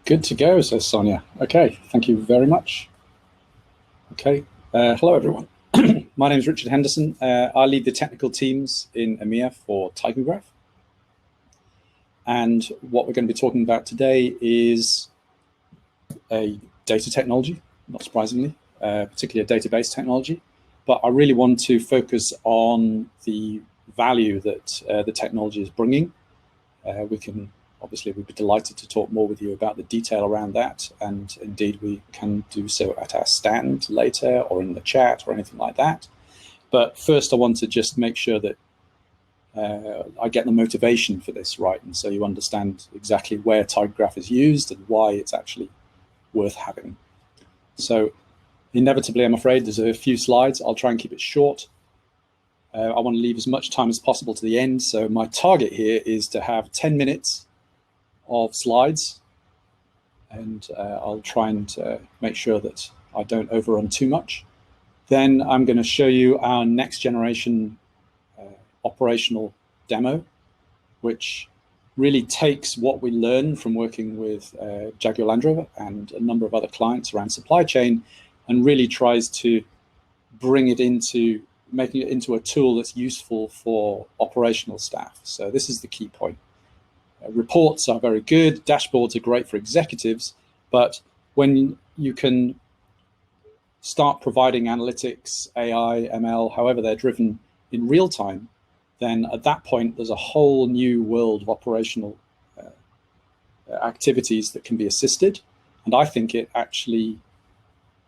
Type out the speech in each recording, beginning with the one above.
Good to go, says Sonia. Okay, thank you very much. Okay, hello everyone. My name is Richard Henderson. I lead the technical teams in EMEA for Tychograph. And what we're going to be talking about today is a data technology, not surprisingly, particularly a database technology. But I really want to focus on the value that the technology is bringing. Obviously, we'd be delighted to talk more with you about the detail around that, and indeed we can do so at our stand later or in the chat or anything like that. But first I want to just make sure that I get the motivation for this right, and so you understand exactly where Tychograph is used and why it's actually worth having. So inevitably, I'm afraid, there's a few slides. I'll try and keep it short. I want to leave as much time as possible to the end, so my target here is to have 10 minutes of slides, and I'll try and make sure that I don't overrun too much. Then I'm going to show you our next generation operational demo, which really takes what we learn from working with Jaguar Land Rover and a number of other clients around supply chain and really tries to bring it into making it into a tool that's useful for operational staff. So this is the key point. Reports are very good, dashboards are great for executives, but when you can start providing analytics, AI, ML, however they're driven in real time, then at that point there's a whole new world of operational activities that can be assisted. And I think it actually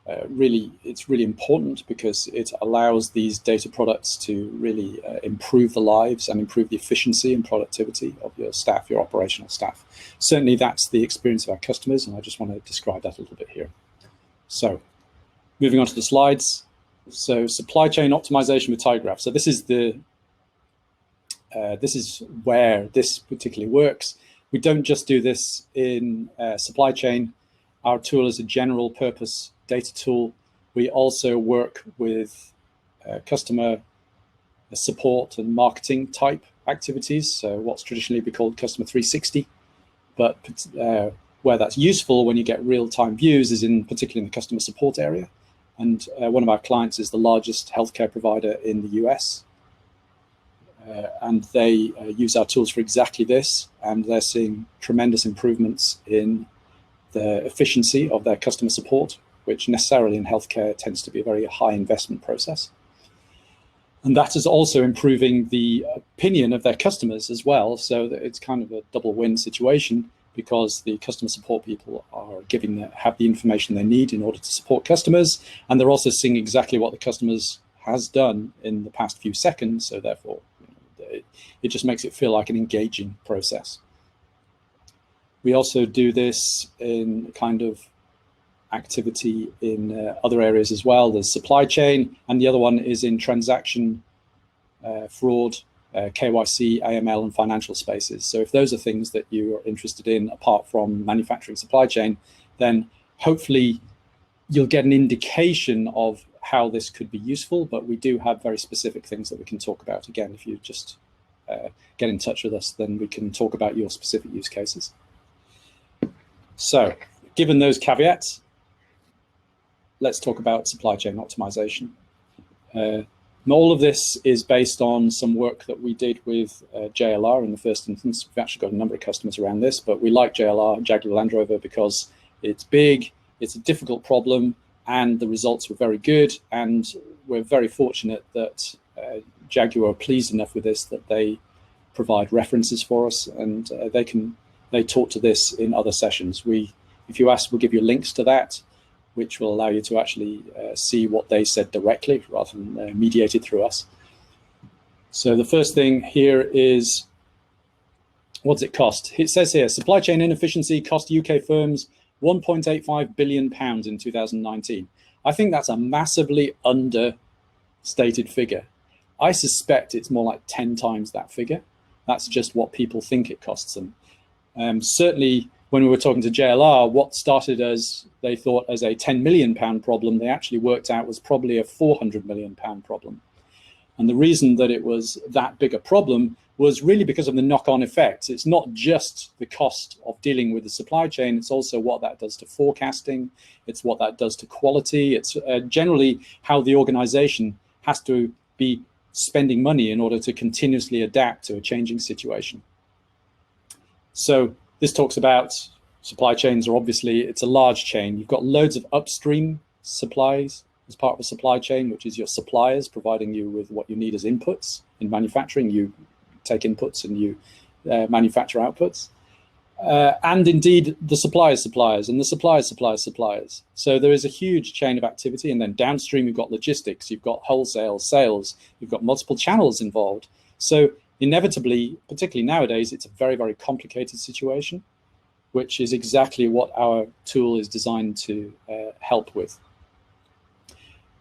it's really important because it allows these data products to really improve the lives and improve the efficiency and productivity of your staff, your operational staff. Certainly that's the experience of our customers, and I just want to describe that a little bit here. So moving on to the slides. So supply chain optimization with Tychograph. So this is where this particularly works. We don't just do this in supply chain. Our tool is a general purpose data tool. We also work with customer support and marketing type activities, so what's traditionally be called customer 360. But where that's useful when you get real-time views is particularly in the customer support area. And one of our clients is the largest healthcare provider in the US. And they use our tools for exactly this, and they're seeing tremendous improvements in the efficiency of their customer support, which necessarily in healthcare tends to be a very high investment process. And that is also improving the opinion of their customers as well, so that it's kind of a double win situation, because the customer support people are have the information they need in order to support customers, and they're also seeing exactly what the customers has done in the past few seconds, so therefore it just makes it feel like an engaging process. We also do this in kind of activity in other areas as well. There's supply chain, and the other one is in transaction fraud, KYC, AML, and financial spaces. So if those are things that you are interested in apart from manufacturing supply chain, then hopefully you'll get an indication of how this could be useful, but we do have very specific things that we can talk about. Again, if you just get in touch with us, then we can talk about your specific use cases. So given those caveats, let's talk about supply chain optimization. All of this is based on some work that we did with JLR in the first instance. We've actually got a number of customers around this, but we like JLR, Jaguar Land Rover, because it's big, it's a difficult problem, and the results were very good. And we're very fortunate that Jaguar are pleased enough with this that they provide references for us, and they talk to this in other sessions. If you ask, we'll give you links to that, which will allow you to actually see what they said directly rather than mediated through us. So the first thing here is, what does it cost? It says here, supply chain inefficiency cost UK firms £1.85 billion in 2019. I think that's a massively understated figure. I suspect it's more like 10 times that figure. That's just what people think it costs them. Certainly, when we were talking to JLR, what started as they thought as a £10 million problem, they actually worked out was probably a £400 million problem. And the reason that it was that big a problem was really because of the knock-on effects. It's not just the cost of dealing with the supply chain, it's also what that does to forecasting, it's what that does to quality, it's generally how the organization has to be spending money in order to continuously adapt to a changing situation. So this talks about supply chains are obviously, it's a large chain. You've got loads of upstream supplies as part of a supply chain, which is your suppliers providing you with what you need as inputs. In manufacturing, you take inputs and you manufacture outputs. And indeed, the suppliers and the suppliers. So there is a huge chain of activity. And then downstream, you've got logistics, you've got wholesale, sales, you've got multiple channels involved. So inevitably, particularly nowadays, it's a very, very complicated situation, which is exactly what our tool is designed to help with.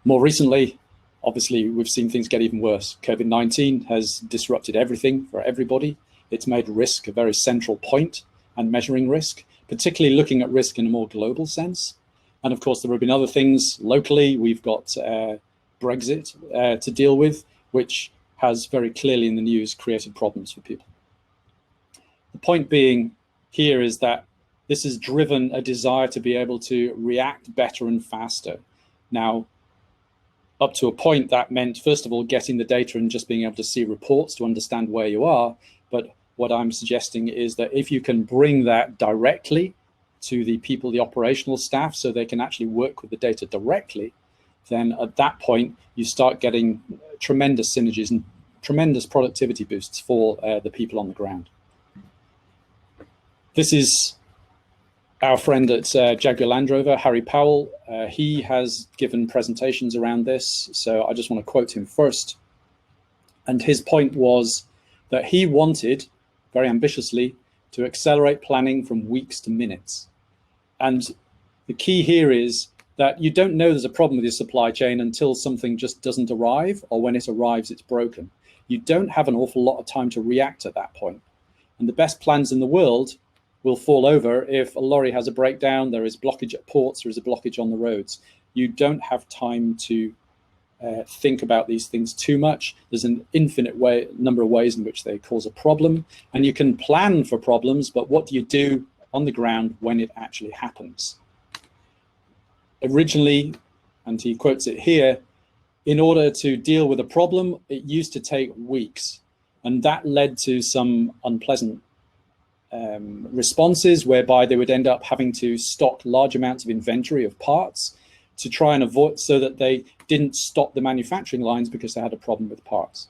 More recently, obviously, we've seen things get even worse. COVID-19 has disrupted everything for everybody. It's made risk a very central point and measuring risk, particularly looking at risk in a more global sense. And of course, there have been other things locally. We've got Brexit to deal with, which has very clearly in the news created problems for people. The point being here is that this has driven a desire to be able to react better and faster. Now, up to a point, that meant, first of all, getting the data and just being able to see reports to understand where you are. But what I'm suggesting is that if you can bring that directly to the people, the operational staff, so they can actually work with the data directly, then at that point, you start getting tremendous synergies and tremendous productivity boosts for the people on the ground. This is our friend at Jaguar Land Rover, Harry Powell. He has given presentations around this, so I just want to quote him first. And his point was that he wanted, very ambitiously, to accelerate planning from weeks to minutes. And the key here is that you don't know there's a problem with your supply chain until something just doesn't arrive, or when it arrives, it's broken. You don't have an awful lot of time to react at that point. And the best plans in the world will fall over if a lorry has a breakdown, there is blockage at ports, there is a blockage on the roads. You don't have time to think about these things too much. There's an infinite number of ways in which they cause a problem, and you can plan for problems, but what do you do on the ground when it actually happens? Originally, and he quotes it here, in order to deal with a problem, it used to take weeks, and that led to some unpleasant responses whereby they would end up having to stock large amounts of inventory of parts to try and avoid, so that they didn't stop the manufacturing lines because they had a problem with parts.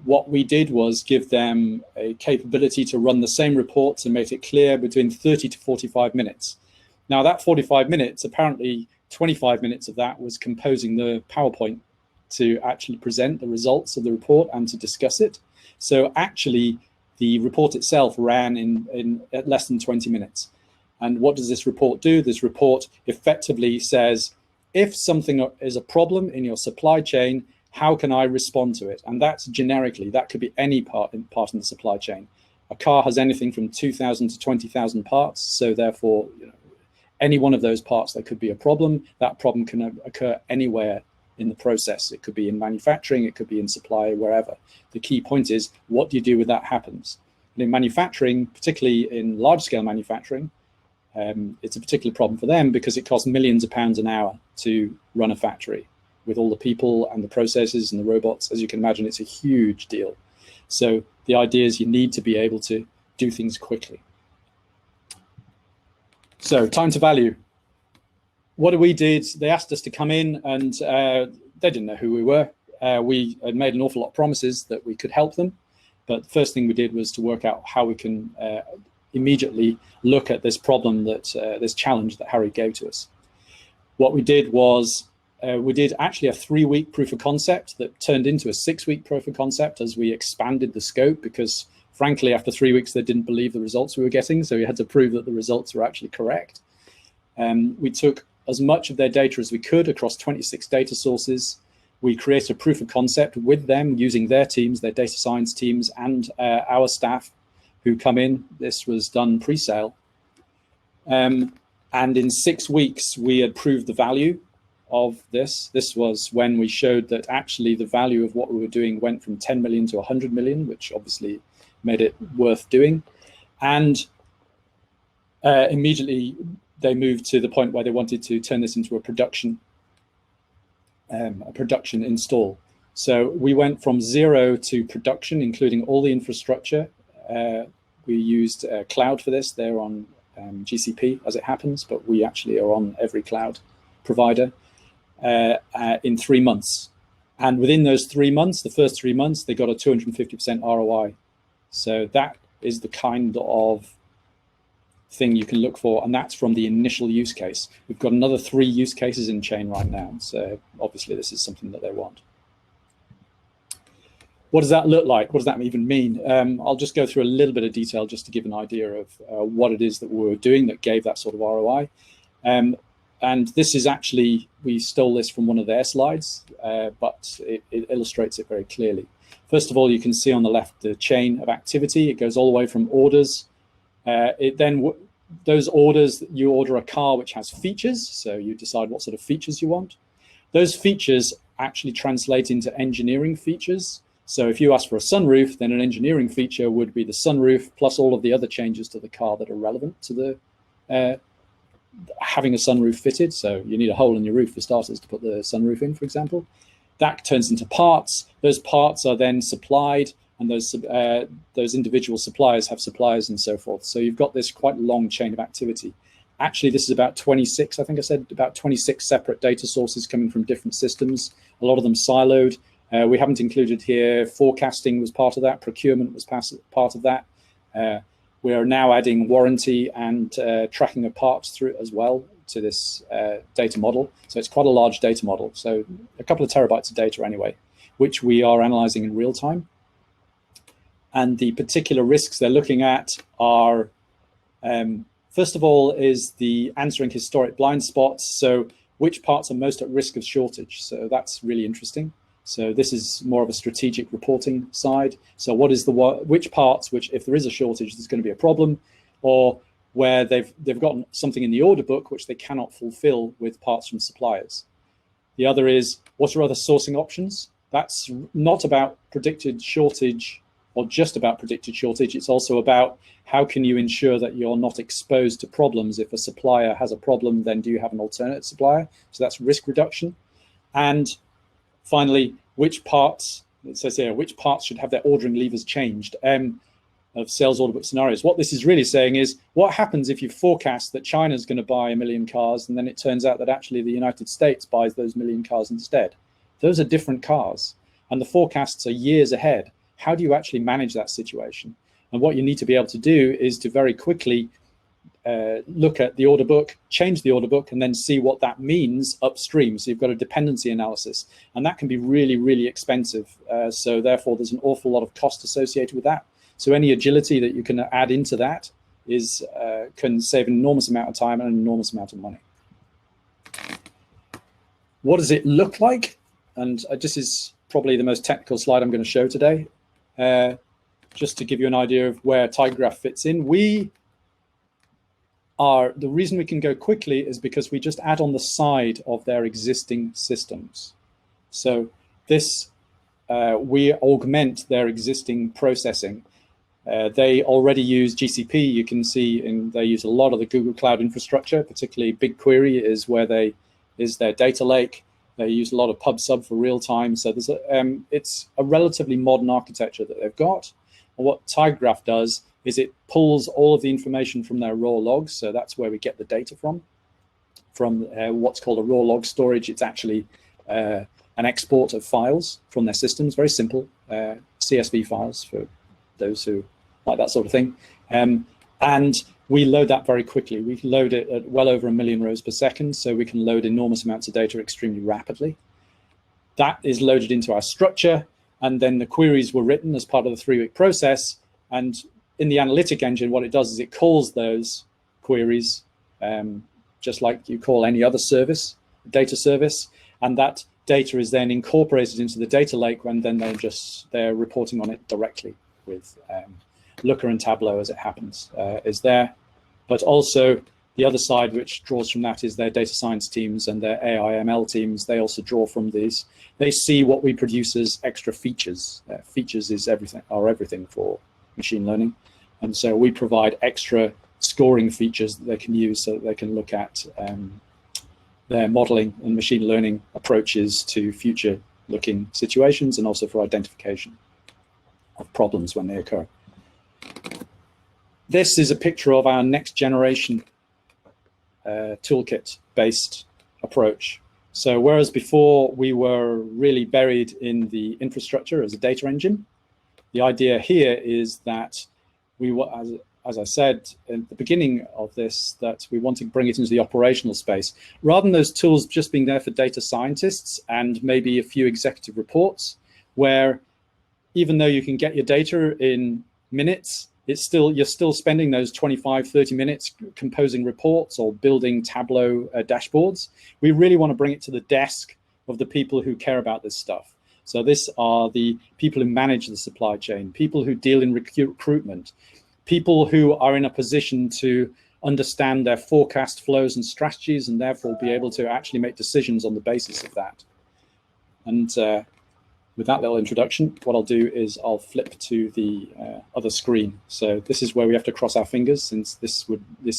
What we did was give them a capability to run the same reports and make it clear between 30 to 45 minutes. Now that 45 minutes, apparently 25 minutes of that was composing the PowerPoint to actually present the results of the report and to discuss it. So actually, the report itself ran in at less than 20 minutes. And what does this report do? This report effectively says, if something is a problem in your supply chain, how can I respond to it? And that's generically, that could be any part in the supply chain. A car has anything from 2,000 to 20,000 parts. So therefore, any one of those parts, there could be a problem. That problem can occur anywhere in the process. It could be in manufacturing, it could be in supply, wherever. The key point is, what do you do when that happens? And in manufacturing, particularly in large scale manufacturing, it's a particular problem for them because it costs millions of pounds an hour to run a factory with all the people and the processes and the robots. As you can imagine, it's a huge deal. So the idea is you need to be able to do things quickly. So time to value. What we did, they asked us to come in and they didn't know who we were. We had made an awful lot of promises that we could help them. But the first thing we did was to work out how we can immediately look at this problem, this challenge that Harry gave to us. What we did was we did actually a 3-week proof of concept that turned into a 6-week proof of concept as we expanded the scope, because frankly, after 3 weeks, they didn't believe the results we were getting. So we had to prove that the results were actually correct. We took as much of their data as we could across 26 data sources. We created a proof of concept with them using their teams, their data science teams, and our staff who come in. This was done pre-sale. And in 6 weeks, we had proved the value of this. This was when we showed that actually the value of what we were doing went from 10 million to 100 million, which obviously made it worth doing. And immediately they moved to the point where they wanted to turn this into a production install. So we went from 0 to production, including all the infrastructure. We used cloud for this. They're on GCP as it happens, but we actually are on every cloud provider in 3 months. And within those 3 months, the first 3 months, they got a 250% ROI. So that is the kind of thing you can look for, and that's from the initial use case. We've got another 3 use cases in chain right now, so obviously this is something that they want. What does that look like? What does that even mean? I'll just go through a little bit of detail just to give an idea of what it is that we were doing that gave that sort of ROI. And this is actually, we stole this from one of their slides, but it illustrates it very clearly. First of all, you can see on the left the chain of activity. It goes all the way from orders. Those orders, you order a car which has features, so you decide what sort of features you want. Those features actually translate into engineering features. So if you ask for a sunroof, then an engineering feature would be the sunroof plus all of the other changes to the car that are relevant to the having a sunroof fitted. So you need a hole in your roof for starters to put the sunroof in, for example. That turns into parts. Those parts are then supplied, and those individual suppliers have suppliers and so forth. So you've got this quite long chain of activity. Actually, this is about 26, I think I said, about 26 separate data sources coming from different systems, a lot of them siloed. We haven't included here, forecasting was part of that, procurement was part of that. We are now adding warranty and tracking of parts through as well to this data model. So it's quite a large data model. So a couple of terabytes of data anyway, which we are analyzing in real time. And the particular risks they're looking at are, first of all, is the answering historic blind spots. So which parts are most at risk of shortage? So that's really interesting. So this is more of a strategic reporting side. So what is which parts, which if there is a shortage, there's going to be a problem, or where they've gotten something in the order book which they cannot fulfill with parts from suppliers. The other is, what are other sourcing options? That's not about predicted shortage or just about predicted shortage. It's also about how can you ensure that you're not exposed to problems. If a supplier has a problem, then do you have an alternate supplier? So that's risk reduction. And finally, which parts, it says here, which parts should have their ordering levers changed of sales order book scenarios. What this is really saying is, what happens if you forecast that China's going to buy 1 million cars, and then it turns out that actually the United States buys those 1 million cars instead? Those are different cars, and the forecasts are years ahead. How do you actually manage that situation? And what you need to be able to do is to very quickly look at the order book, change the order book, and then see what that means upstream. So you've got a dependency analysis, and that can be really, really expensive. So therefore, there's an awful lot of cost associated with that. So any agility that you can add into that is can save an enormous amount of time and an enormous amount of money. What does it look like? And this is probably the most technical slide I'm going to show today. Just to give you an idea of where Tigergraph fits in. The reason we can go quickly is because we just add on the side of their existing systems. So this, we augment their existing processing. They already use GCP. You can see they use a lot of the Google Cloud infrastructure, particularly BigQuery is their data lake. They use a lot of PubSub for real time. So there's it's a relatively modern architecture that they've got. And what Tigergraph does is it pulls all of the information from their raw logs. So that's where we get the data from what's called a raw log storage. It's actually an export of files from their systems, very simple CSV files for those who like that sort of thing. And we load that very quickly. We can load it at well over 1 million rows per second, so we can load enormous amounts of data extremely rapidly. That is loaded into our structure, and then the queries were written as part of the 3-week process. And in the analytic engine, what it does is it calls those queries just like you call any other service, data service, and that data is then incorporated into the data lake, and then they're reporting on it directly with Looker and Tableau as it happens is there. But also The other side, which draws from that, is their data science teams and their AI ML teams. They also draw from these. They see what we produce as extra features. Features is everything for machine learning. And so we provide extra scoring features that they can use so that they can look at their modeling and machine learning approaches to future looking situations, and also for identification of problems when they occur. This is a picture of our next generation toolkit based approach. So whereas before we were really buried in the infrastructure as a data engine, the idea here is that we were, as I said at the beginning of this, that we want to bring it into the operational space. Rather than those tools just being there for data scientists and maybe a few executive reports, where even though you can get your data in minutes, you're still spending those 25, 30 minutes composing reports or building Tableau dashboards. We really want to bring it to the desk of the people who care about this stuff. So this are the people who manage the supply chain, people who deal in recruitment, people who are in a position to understand their forecast flows and strategies, and therefore be able to actually make decisions on the basis of that. And with that little introduction, what I'll do is I'll flip to the other screen. So this is where we have to cross our fingers, since this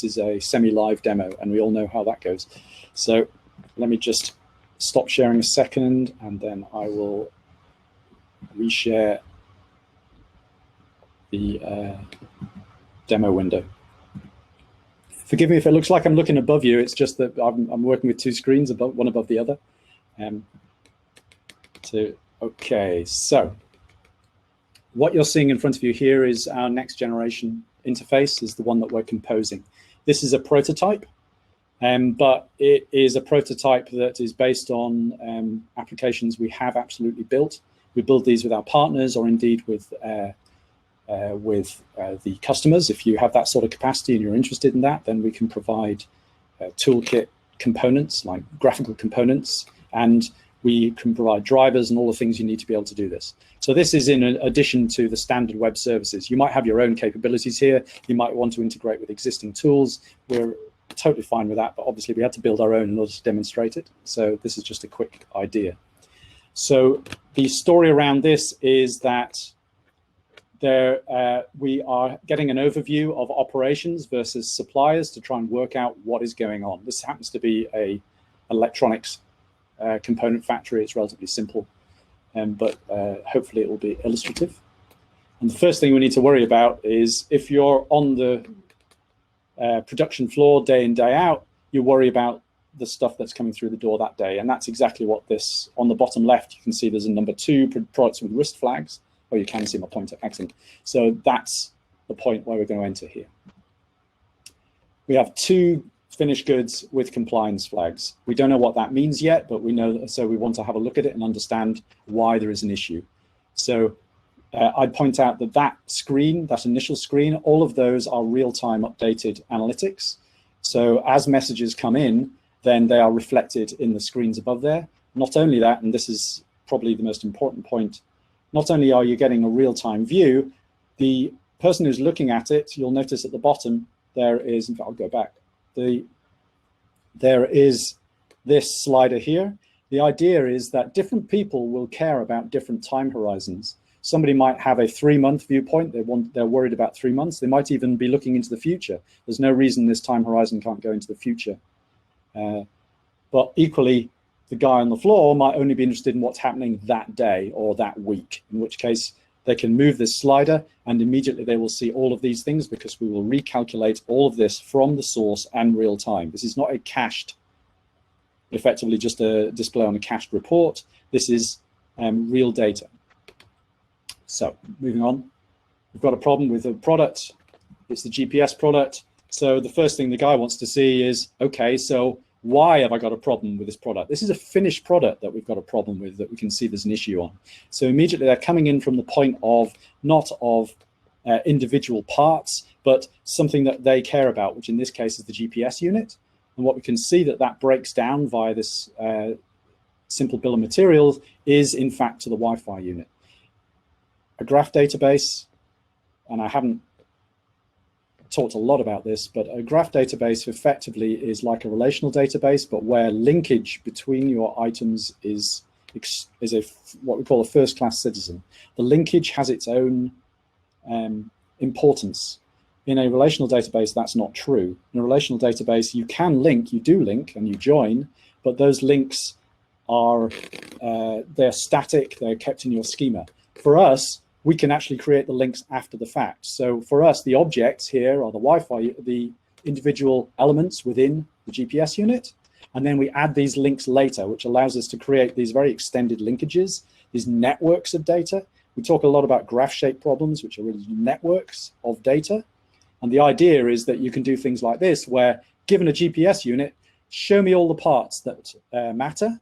is a semi-live demo, and we all know how that goes. So let me just stop sharing a second, and then I will reshare the demo window. Forgive me if it looks like I'm looking above you. It's just that I'm working with two screens, one above the other. Okay, so what you're seeing in front of you here is our next generation interface, is the one that we're composing. This is a prototype, but it is a prototype that is based on applications we have absolutely built. We build these with our partners, or indeed with the customers. If you have that sort of capacity and you're interested in that, then we can provide toolkit components like graphical components, and we can provide drivers and all the things you need to be able to do this. So this is in addition to the standard web services. You might have your own capabilities here. You might want to integrate with existing tools. We're totally fine with that, but obviously we had to build our own in order to demonstrate it. So this is just a quick idea. So the story around this is that we are getting an overview of operations versus suppliers to try and work out what is going on. This happens to be a electronics component factory. It's relatively simple, but hopefully it will be illustrative. And the first thing we need to worry about is if you're on the production floor day in, day out, you worry about the stuff that's coming through the door that day. And that's exactly what this, on the bottom left, you can see there's a number 2 products with wrist flags. Oh, you can see my pointer, excellent. So that's the point where we're going to enter here. We have 2 finished goods with compliance flags. We don't know what that means yet, but we know, so we want to have a look at it and understand why there is an issue. So I'd point out that that screen, that initial screen, all of those are real-time updated analytics. So as messages come in, then they are reflected in the screens above there. Not only that, and this is probably the most important point, not only are you getting a real-time view, the person who's looking at it, you'll notice at the bottom, there is, in fact, I'll go back. There is this slider here. The idea is that different people will care about different time horizons. Somebody might have a 3-month viewpoint. They're worried about 3 months. They might even be looking into the future. There's no reason this time horizon can't go into the future. But equally, the guy on the floor might only be interested in what's happening that day or that week, in which case they can move this slider and immediately they will see all of these things, because we will recalculate all of this from the source and real time. This is not a cached, effectively just a display on a cached report. This is real data. So moving on, we've got a problem with a product. It's the GPS product. So the first thing the guy wants to see is, okay, so why have I got a problem with this product? This is a finished product that we've got a problem with, that we can see there's an issue on. So immediately they're coming in from the point of not of individual parts, but something that they care about, which in this case is the GPS unit. And what we can see that breaks down via this simple bill of materials is in fact to the Wi-Fi unit. A graph database, and I haven't talked a lot about this, but a graph database effectively is like a relational database, but where linkage between your items is what we call a first-class citizen. The linkage has its own importance. In a relational database, that's not true. In a relational database, you can link, you do link, and you join, but those links are they're static, they're kept in your schema. For us, we can actually create the links after the fact. So for us, the objects here are the Wi-Fi, the individual elements within the GPS unit, and then we add these links later, which allows us to create these very extended linkages, these networks of data. We talk a lot about graph-shaped problems, which are really networks of data. And the idea is that you can do things like this, where given a GPS unit, show me all the parts that matter.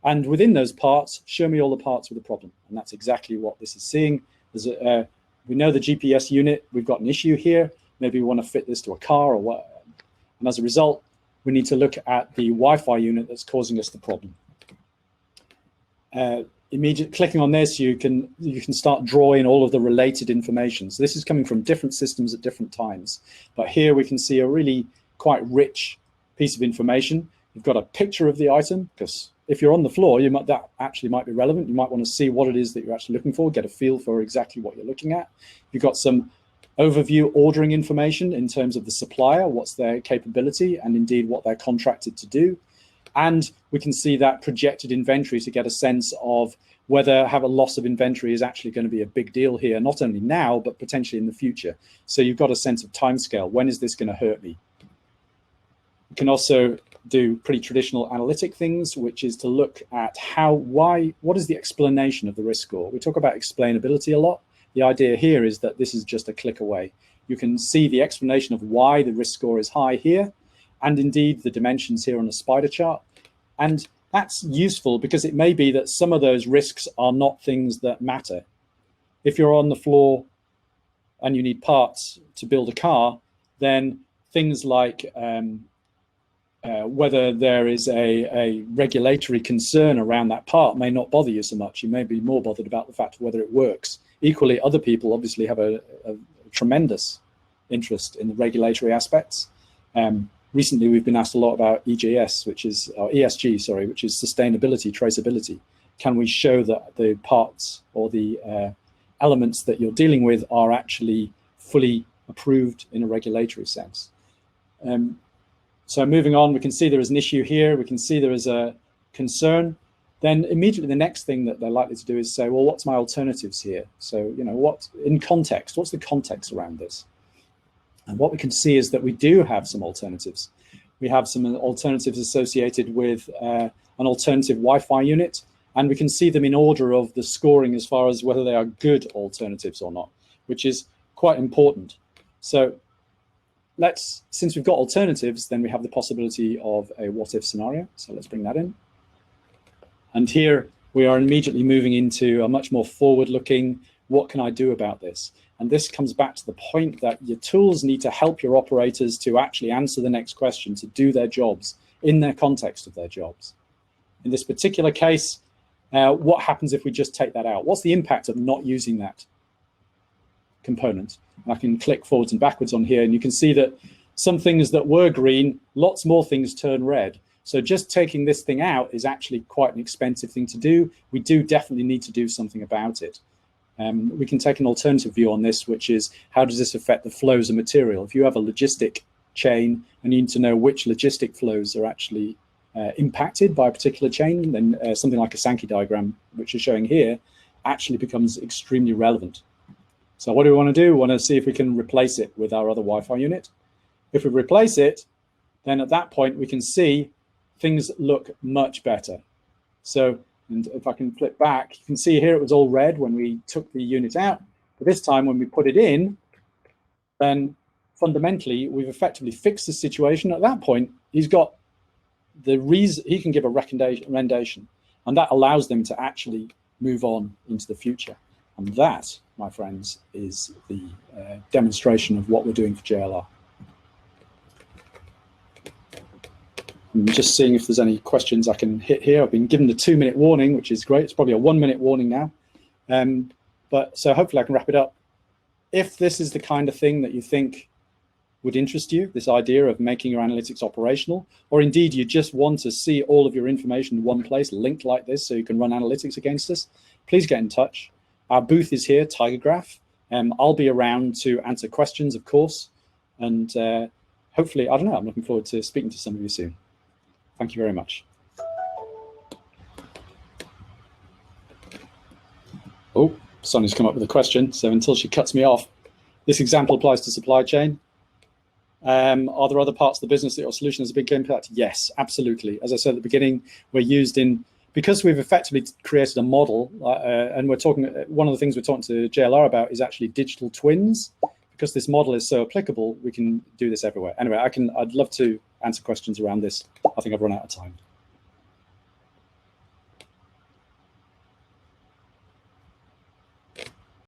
And within those parts, show me all the parts with a problem. And that's exactly what this is seeing. We know the GPS unit, we've got an issue here. Maybe we want to fit this to a car or what. And as a result, we need to look at the Wi-Fi unit that's causing us the problem. Immediately clicking on this, you can start drawing all of the related information. So this is coming from different systems at different times. But here we can see a really quite rich piece of information. You've got a picture of the item, because if you're on the floor, that actually might be relevant. You might want to see what it is that you're actually looking for, get a feel for exactly what you're looking at. You've got some overview ordering information in terms of the supplier, what's their capability, and indeed what they're contracted to do. And we can see that projected inventory to get a sense of whether have a loss of inventory is actually going to be a big deal here, not only now, but potentially in the future. So you've got a sense of timescale. When is this going to hurt me? You can also do pretty traditional analytic things, which is to look at what is the explanation of the risk score? We talk about explainability a lot. The idea here is that this is just a click away. You can see the explanation of why the risk score is high here, and indeed the dimensions here on the spider chart. And that's useful because it may be that some of those risks are not things that matter. If you're on the floor and you need parts to build a car, then things like whether there is a regulatory concern around that part may not bother you so much. You may be more bothered about the fact of whether it works. Equally, other people obviously have a tremendous interest in the regulatory aspects. Recently, we've been asked a lot about ESG, which is sustainability, traceability. Can we show that the parts or the elements that you're dealing with are actually fully approved in a regulatory sense? So moving on, we can see there is an issue here. We can see there is a concern. Then immediately the next thing that they're likely to do is say, well, what's my alternatives here? So, what in context, what's the context around this? And what we can see is that we do have some alternatives. We have some alternatives associated with an alternative Wi-Fi unit, and we can see them in order of the scoring as far as whether they are good alternatives or not, which is quite important. So since we've got alternatives, then we have the possibility of a what-if scenario. So let's bring that in. And here we are immediately moving into a much more forward-looking, what can I do about this? And this comes back to the point that your tools need to help your operators to actually answer the next question, to do their jobs in their context of their jobs. In this particular case, what happens if we just take that out? What's the impact of not using that component? And I can click forwards and backwards on here, and you can see that some things that were green, lots more things turn red. So just taking this thing out is actually quite an expensive thing to do. We do definitely need to do something about it. We can take an alternative view on this, which is how does this affect the flows of material? If you have a logistic chain and you need to know which logistic flows are actually impacted by a particular chain, then something like a Sankey diagram, which is showing here, actually becomes extremely relevant. So what do we want to do? We want to see if we can replace it with our other Wi-Fi unit. If we replace it, then at that point we can see things look much better. So, and if I can flip back, you can see here it was all red when we took the unit out. But this time when we put it in, then fundamentally we've effectively fixed the situation. At that point, he's got the reason, he can give a recommendation, and that allows them to actually move on into the future. And that, my friends, is the demonstration of what we're doing for JLR. I'm just seeing if there's any questions I can hit here. I've been given the 2-minute warning, which is great. It's probably a 1-minute warning now. But so hopefully I can wrap it up. If this is the kind of thing that you think would interest you, this idea of making your analytics operational, or indeed you just want to see all of your information in one place, linked like this, so you can run analytics against us, please get in touch. Our booth is here, Tigergraph. I'll be around to answer questions, of course, and hopefully, I don't know, I'm looking forward to speaking to some of you soon. Thank you very much. Oh, Sonia's come up with a question, so until she cuts me off, this example applies to supply chain. Are there other parts of the business that your solution has a big impact? Yes, absolutely. As I said at the beginning, we're used in, because we've effectively created a model, and we're talking, one of the things we're talking to JLR about is actually digital twins. Because this model is so applicable, we can do this everywhere. Anyway, I'd love to answer questions around this. I think I've run out of time.